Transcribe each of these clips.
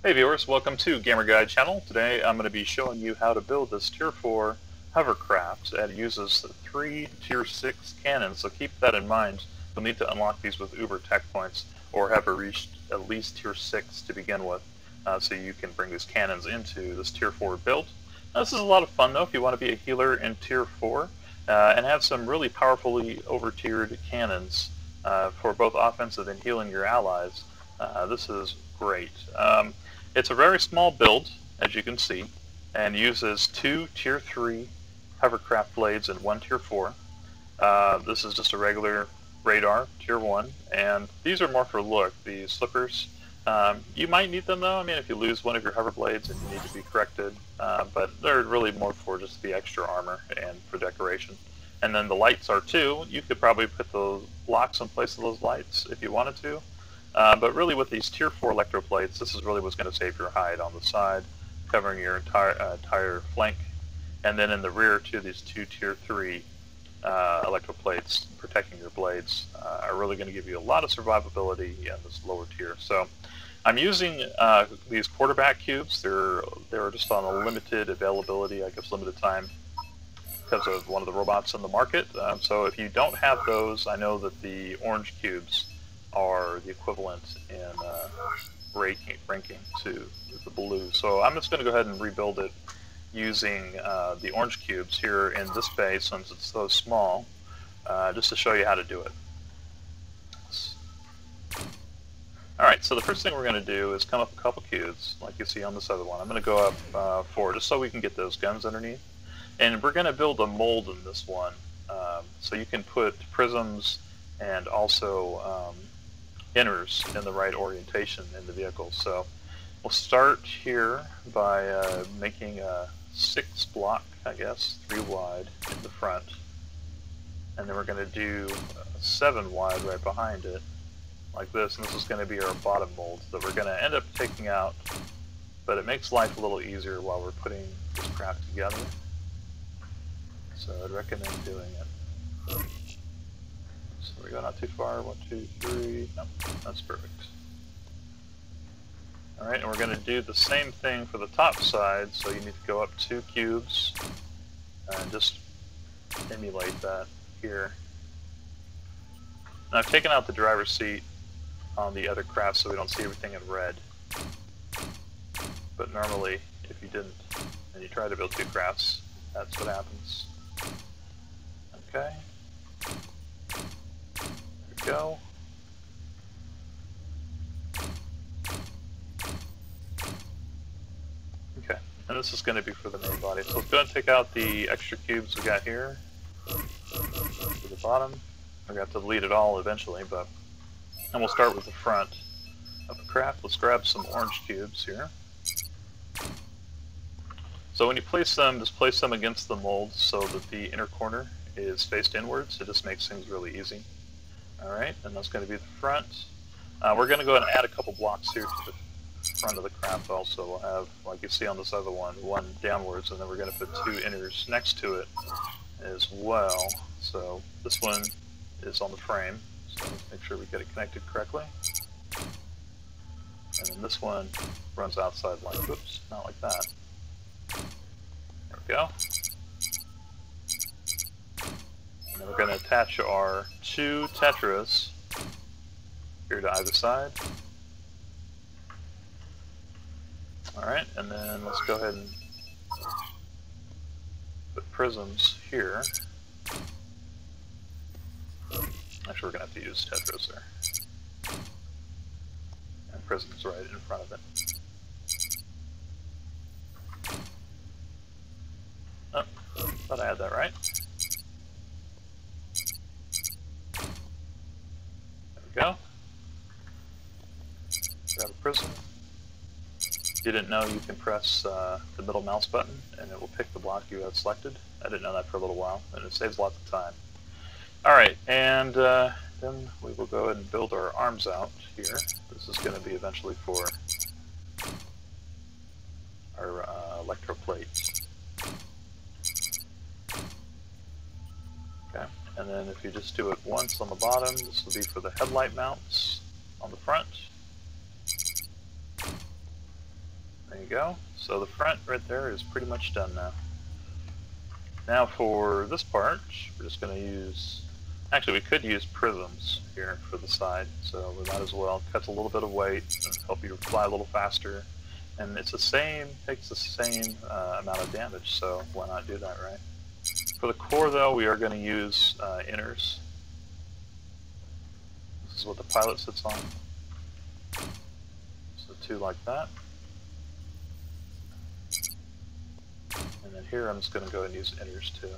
Hey viewers, welcome to Gamer Guide channel. Today I'm going to be showing you how to build this Tier 4 Hovercraft that uses 3 Tier 6 cannons, so keep that in mind. You'll need to unlock these with Uber tech points or have reached at least Tier 6 to begin with, so you can bring these cannons into this Tier 4 build. Now, this is a lot of fun though if you want to be a healer in Tier 4 and have some really powerfully over-tiered cannons for both offensive and healing your allies. This is great. It's a very small build, as you can see, and uses 2 Tier 3 Hovercraft blades and 1 Tier 4. This is just a regular radar, Tier 1, and these are more for look, these slippers. You might need them though, I mean if you lose one of your hover blades and you need to be corrected, but they're really more for just the extra armor and for decoration. And then the lights are too. You could probably put those blocks in place of those lights if you wanted to. But really with these Tier 4 electroplates, this is really what's going to save your hide on the side, covering your entire flank. And then in the rear too, these 2 Tier 3 electroplates protecting your blades are really going to give you a lot of survivability in this lower tier. So I'm using these quarterback cubes. They're just on a limited availability, I guess limited time, because of one of the robots in the market. So if you don't have those, I know that the orange cubes are the equivalent in ranking to the blue. So I'm just going to go ahead and rebuild it using the orange cubes here in this base since it's so small, just to show you how to do it. Alright, so the first thing we're going to do is come up a couple cubes, like you see on this other one. I'm going to go up 4 just so we can get those guns underneath. And we're going to build a mold in this one, so you can put prisms and also inners in the right orientation in the vehicle. So we'll start here by making a 6 block, I guess, 3 wide in the front. And then we're going to do 7 wide right behind it, like this. And this is going to be our bottom mold that we're going to end up taking out. But it makes life a little easier while we're putting this craft together. So I'd recommend doing it. So we go not too far, 1, 2, 3, no, that's perfect. Alright, and we're going to do the same thing for the top side, so you need to go up 2 cubes, and just emulate that here. Now I've taken out the driver's seat on the other craft so we don't see everything in red. But normally, if you didn't, and you try to build 2 crafts, that's what happens. Okay. Go. Okay, and this is going to be for the main body. So let's go ahead and take out the extra cubes we got here to the bottom. We're going to have to delete it all eventually, but and we'll start with the front of the craft. Let's grab some orange cubes here. So when you place them, just place them against the mold so that the inner corner is faced inwards. It just makes things really easy. Alright, and that's going to be the front. We're going to go ahead and add a couple blocks here to the front of the craft also. We'll have, like you see on this other one, 1 downwards, and then we're going to put 2 inners next to it as well. So this one is on the frame, so let's make sure we get it connected correctly. And then this one runs outside like, whoops, not like that. There we go. And then we're going to attach our 2 tetras here to either side. Alright, and then let's go ahead and put prisms here. Actually, we're going to have to use tetras there. And prisms right in front of it. Oh, thought I had that right. Go. Grab a prism. If you didn't know, you can press the middle mouse button and it will pick the block you had selected. I didn't know that for a little while, and it saves lots of time. Alright, and then we will go ahead and build our arms out here. This is going to be eventually for our electroplate. Okay. And then if you just do it once on the bottom, this will be for the headlight mounts on the front. There you go. So the front right there is pretty much done now. Now for this part, we're just going to use... Actually, we could use prisms here for the side, so we might as well. Cuts a little bit of weight and help you fly a little faster. And it's the same, takes the same amount of damage, so why not do that, right? For the core, though, we are going to use inners. This is what the pilot sits on. So 2 like that. And then here I'm just going to go and use inners too.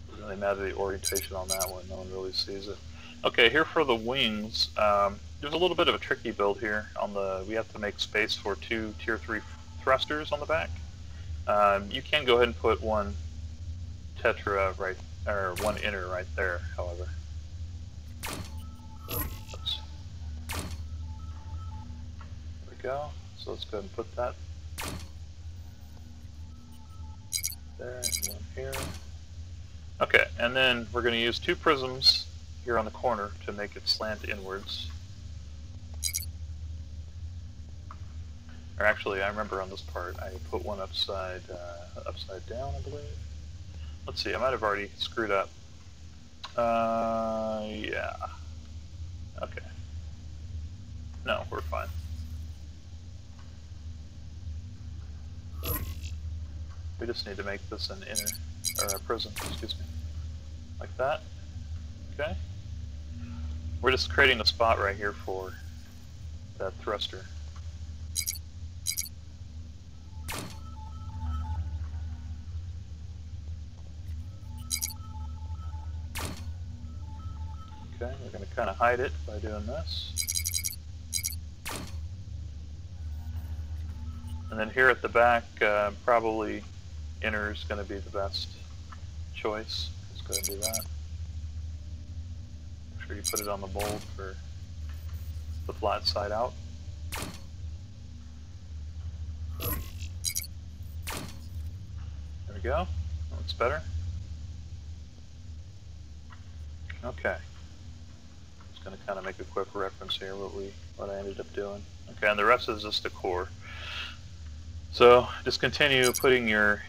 Doesn't really matter the orientation on that one, no one really sees it. Okay, here for the wings, there's a little bit of a tricky build here. We have to make space for 2 tier 3 thrusters on the back. You can go ahead and put 1 tetra right, or 1 inner right there, however. Oops. Go. So let's go ahead and put that there and 1 here. Okay, and then we're going to use 2 prisms here on the corner to make it slant inwards. Or actually, I remember on this part I put 1 upside down, I believe. Let's see, I might have already screwed up. Yeah. Okay. No, we're fine. We just need to make this an inner, or a prism, excuse me. Like that. Okay. We're just creating a spot right here for that thruster. Okay, we're going to kind of hide it by doing this. And then here at the back, probably inner is going to be the best choice. Let's go ahead and do that. Make sure you put it on the mold for the flat side out. There we go. That looks better. Okay. Just going to kind of make a quick reference here what I ended up doing. Okay, and the rest is just a core. So just continue putting your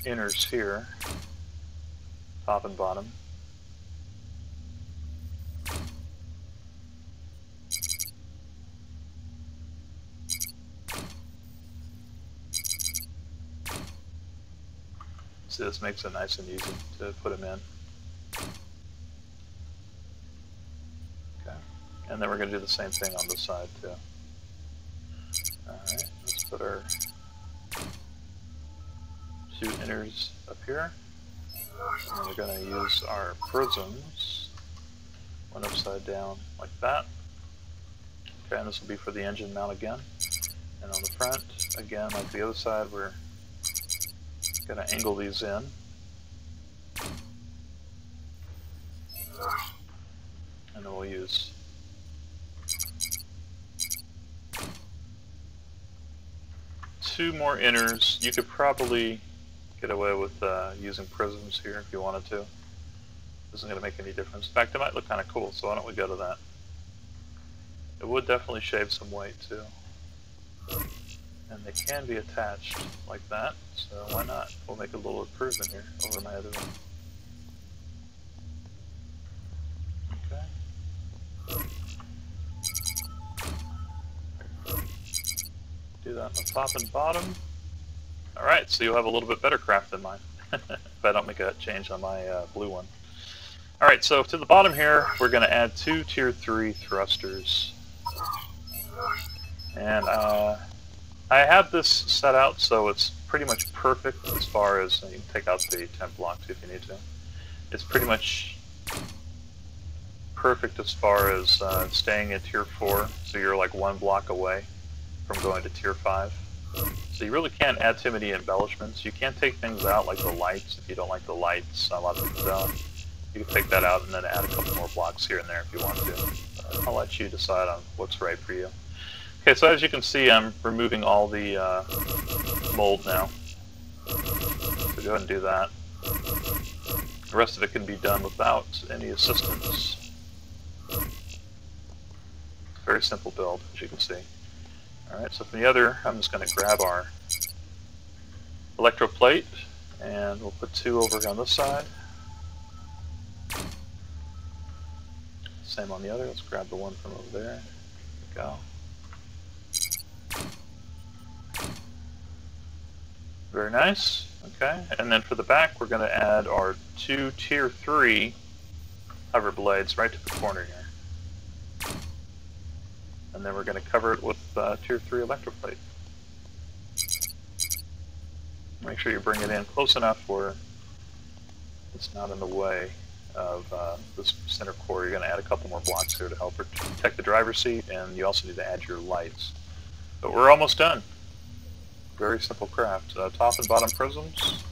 inners here, top and bottom. See, this makes it nice and easy to put them in. Okay, and then we're going to do the same thing on this side too. Alright, let's put our 2 inners up here. And we're going to use our prisms, 1 upside down like that. Okay, and this will be for the engine mount again. And on the front, again, like the other side, we're going to angle these in. And then we'll use two more inners. You could probably get away with using prisms here if you wanted to. Isn't going to make any difference. In fact, it might look kind of cool, so why don't we go to that? It would definitely shave some weight too. And they can be attached like that, so why not? We'll make a little improvement here over my other one. Okay. Do that on the top and bottom. Alright, so you'll have a little bit better craft than mine, if I don't make a change on my blue one. Alright, so to the bottom here, we're going to add 2 tier 3 thrusters. And I have this set out so it's pretty much perfect as far as, you can take out the temp blocks if you need to. It's pretty much perfect as far as staying at tier 4, so you're like 1 block away from going to tier 5. So you really can't add too many embellishments. You can take things out like the lights if you don't like the lights. A lot of people don't. You can take that out and then add a couple more blocks here and there if you want to. I'll let you decide on what's right for you. Okay, so as you can see, I'm removing all the mold now. So go ahead and do that. The rest of it can be done without any assistance. very simple build, as you can see. Alright, so from the other, I'm just going to grab our electroplate, and we'll put 2 over on this side. Same on the other. Let's grab the one from over there. There we go. Very nice. Okay, and then for the back, we're going to add our 2 Tier 3 hover blades right to the corner here. And then we're going to cover it with Tier 3 electroplate. Make sure you bring it in close enough where it's not in the way of this center core. You're going to add a couple more blocks here to help protect the driver's seat, and you also need to add your lights. But we're almost done. Very simple craft. Top and bottom prisms.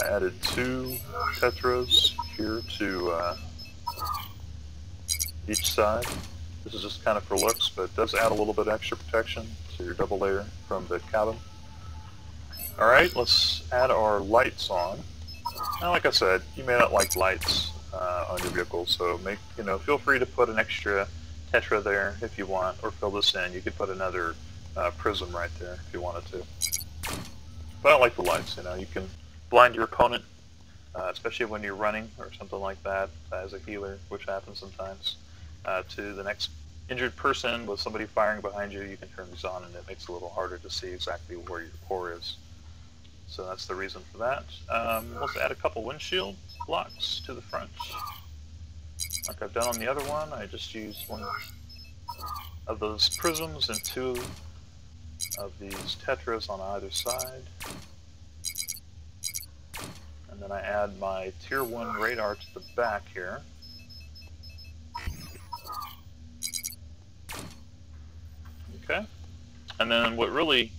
I added 2 tetras here to each side. This is just kind of for looks, but it does add a little bit extra protection to your double layer from the cabin. Alright, let's add our lights on. Now, like I said, you may not like lights on your vehicle, so feel free to put an extra tetra there if you want, or fill this in. You could put another prism right there if you wanted to. But I don't like the lights. You can blind your opponent, especially when you're running or something like that as a healer, which happens sometimes. To the next injured person with somebody firing behind you, you can turn these on, and it makes it a little harder to see exactly where your core is. So that's the reason for that. Let's add a couple windshield blocks to the front. Like I've done on the other one, I just used one of those prisms and 2 of these tetras on either side. And then I add my Tier 1 radar to the back here. Okay. And then what really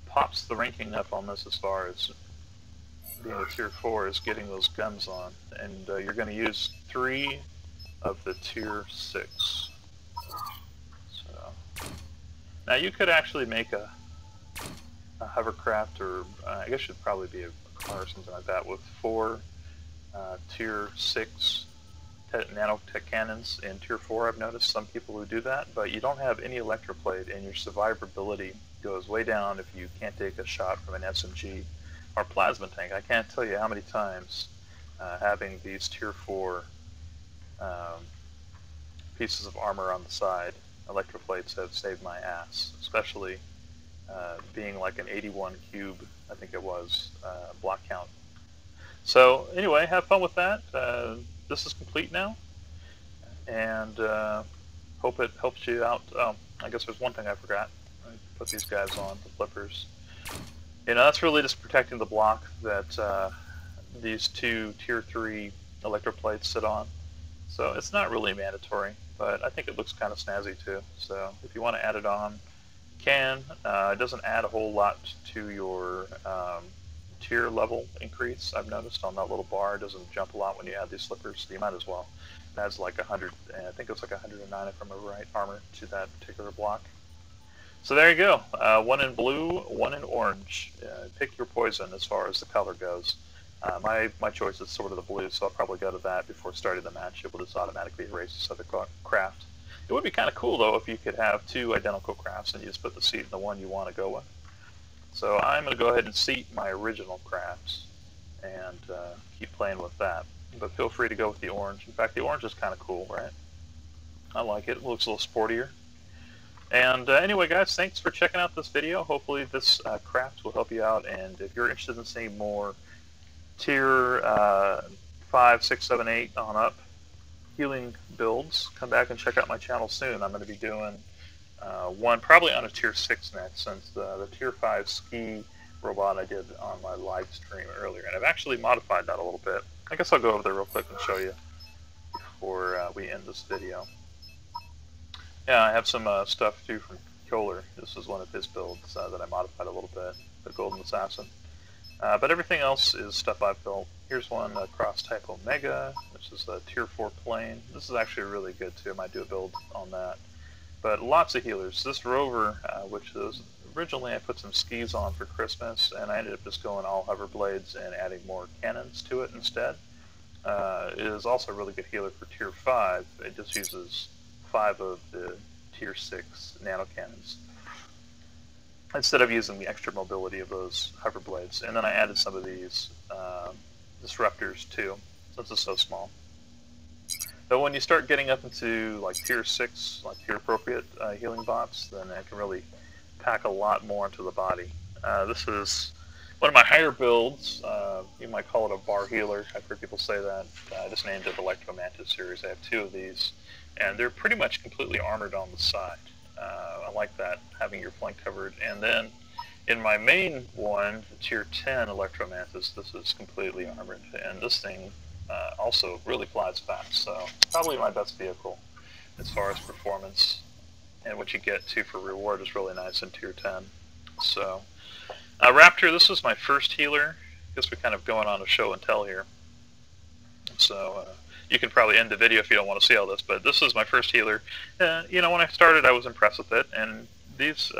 pops the ranking up on this as far as being a Tier 4 is getting those guns on. And you're going to use 3 of the Tier 6. So, now you could actually make a hovercraft, or I guess it should probably be a car or something like that, with 4 Tier 6 nano cannons in Tier 4. I've noticed some people who do that, but you don't have any electroplate, and your survivability goes way down if you can't take a shot from an SMG or plasma tank. I can't tell you how many times having these Tier 4 pieces of armor on the side, electroplates, have saved my ass, especially being like an 81 cube, I think it was, block count. So anyway, have fun with that. This is complete now, and hope it helps you out. Oh, I guess there's one thing I forgot. I put these guys on, the flippers. That's really just protecting the block that these 2 Tier 3 electroplates sit on. So it's not really mandatory, but I think it looks kind of snazzy too. So if you want to add it on, you can. It doesn't add a whole lot to your tier level increase. I've noticed on that little bar, it doesn't jump a lot when you add these slippers, so you might as well. It adds like 100, I think it's like 109 if I remember right, armor to that particular block. So there you go, 1 in blue, 1 in orange. Pick your poison as far as the color goes. My choice is sort of the blue, so I'll probably go to that before starting the match. It will just automatically erase this other craft. It would be kind of cool though if you could have 2 identical crafts and you just put the seat in the one you want to go with. So I'm going to go ahead and seat my original crafts and keep playing with that. But feel free to go with the orange. In fact, the orange is kind of cool, right? I like it. It looks a little sportier. And anyway, guys, thanks for checking out this video. Hopefully this craft will help you out. And if you're interested in seeing more Tier 5, 6, 7, 8 on up healing builds, come back and check out my channel soon. I'm going to be doing one probably on a Tier 6 next, since the Tier 5 ski robot I did on my live stream earlier. And I've actually modified that a little bit. I guess I'll go over there real quick and show you before we end this video. Yeah, I have some stuff too from Kohler. This is one of his builds that I modified a little bit, the Golden Assassin. But everything else is stuff I've built. Here's one, Cross Type Omega, which is a Tier 4 plane. This is actually really good too. I might do a build on that. But lots of healers. This rover, which is originally I put some skis on for Christmas, and I ended up just going all hover blades and adding more cannons to it instead. It is also a really good healer for Tier 5. It just uses 5 of the Tier 6 nano cannons, instead of using the extra mobility of those hover blades. And then I added some of these disruptors too, since it's so small. But when you start getting up into like Tier 6, like tier appropriate healing bots, then it can really pack a lot more into the body. This is one of my higher builds. You might call it a bar healer. I've heard people say that. I just named it Electromantis series. I have 2 of these, and they're pretty much completely armored on the side. I like that, having your flank covered. And then in my main one, the Tier 10 Electromantis, this is completely armored, and this thing also really flies fast. So probably my best vehicle as far as performance, and what you get too for reward is really nice in Tier 10. So Raptor, this is my first healer. I guess we're kind of going on a show and tell here. So you can probably end the video if you don't want to see all this, but this is my first healer. You know, when I started, I was impressed with it, and these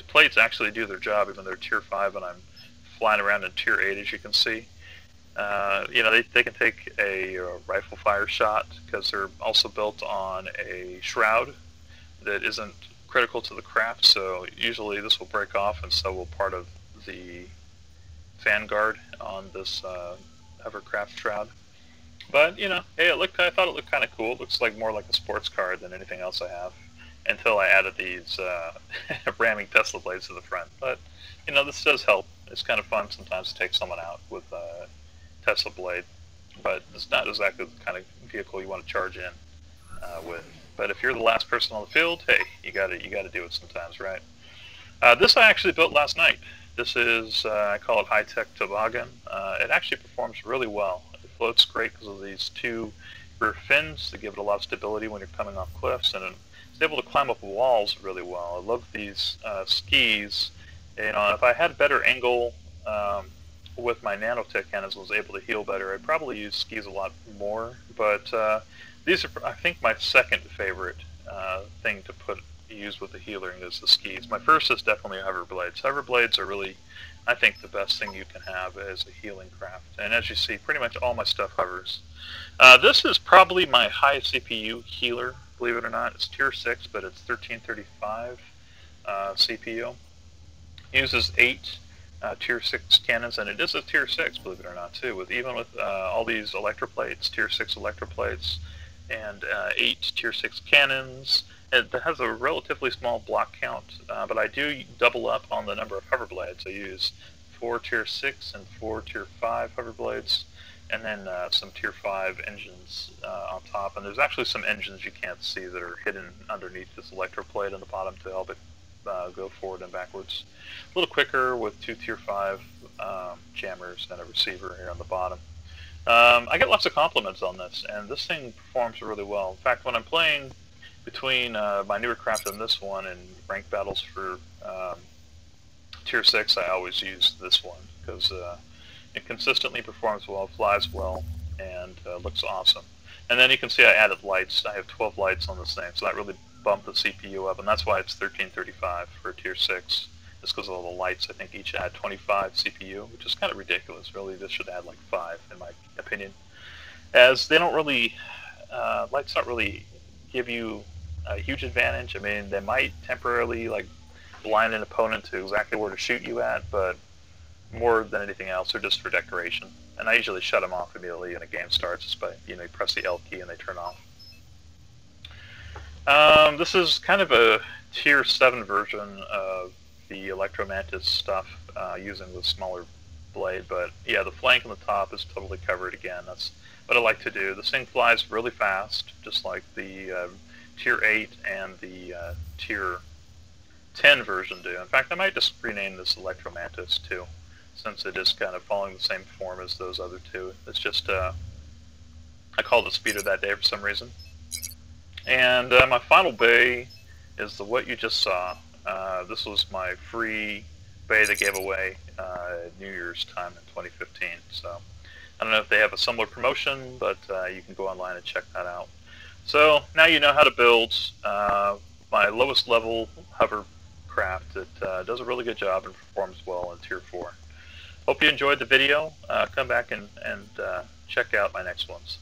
plates actually do their job, even though they're Tier 5, and I'm flying around in Tier 8, as you can see. You know, they can take a rifle fire shot, because they're also built on a shroud that isn't critical to the craft, so usually this will break off, and so will part of the fan guard on this Hovercraft shroud. But, you know, hey, I thought it looked kind of cool. It looks like more like a sports car than anything else I have, until I added these ramming Tesla blades to the front. But, you know, this does help. It's kind of fun sometimes to take someone out with a Tesla blade, but it's not exactly the kind of vehicle you want to charge in with. But if you're the last person on the field, hey, you got to do it sometimes, right? This I actually built last night. This is, I call it high-tech toboggan. It actually performs really well. It floats great because of these 2 rear fins that give it a lot of stability when you're coming off cliffs, and it's able to climb up walls really well. I love these skis. You know, if I had better angle with my nanotech cannons, was able to heal better, I'd probably use skis a lot more. But these are, I think, my second favorite thing to use with the healing is the skis. My first is definitely hoverblades. Hoverblades are really, I think, the best thing you can have as a healing craft. And as you see, pretty much all my stuff hovers. This is probably my highest CPU healer, believe it or not. It's Tier 6, but it's 1335 CPU. Uses 8 Tier 6 cannons, and it is a Tier 6, believe it or not, too, even with all these electroplates, Tier 6 electroplates, and 8 Tier 6 cannons. It has a relatively small block count, but I do double up on the number of hover blades. I use 4 Tier 6 and 4 Tier 5 hover blades, and then some Tier 5 engines on top. And there's actually some engines you can't see that are hidden underneath this electroplate on the bottom to help it go forward and backwards. A little quicker with 2 Tier 5 jammers and a receiver here on the bottom. I get lots of compliments on this, and this thing performs really well. In fact, when I'm playing between my newer craft and this one in ranked battles for Tier 6, I always use this one because it consistently performs well, flies well, and looks awesome. And then you can see I added lights. I have 12 lights on this thing, so that really bumped the CPU up, and that's why it's 1335 for Tier 6. Just because of all the lights, I think each add 25 CPU, which is kind of ridiculous. Really, this should add like 5, in my opinion. As they don't really, lights don't really give you a huge advantage. I mean, they might temporarily like blind an opponent to exactly where to shoot you at, but more than anything else, they're just for decoration. And I usually shut them off immediately when a game starts, just by, you know, you press the L key and they turn off. This is kind of a Tier 7 version of the Electromantis stuff, using the smaller blade, but yeah, the flank and the top is totally covered again. That's what I like to do. This thing flies really fast, just like the Tier 8 and the Tier 10 version do. In fact, I might just rename this Electromantis too, since it is kind of following the same form as those other 2. It's just, I called it Speeder that day for some reason. And my final bay is the what you just saw. This was my free bay they gave away New Year's time in 2015. So I don't know if they have a similar promotion, but you can go online and check that out. So now you know how to build my lowest level hovercraft that does a really good job and performs well in Tier 4. Hope you enjoyed the video. Come back and check out my next ones.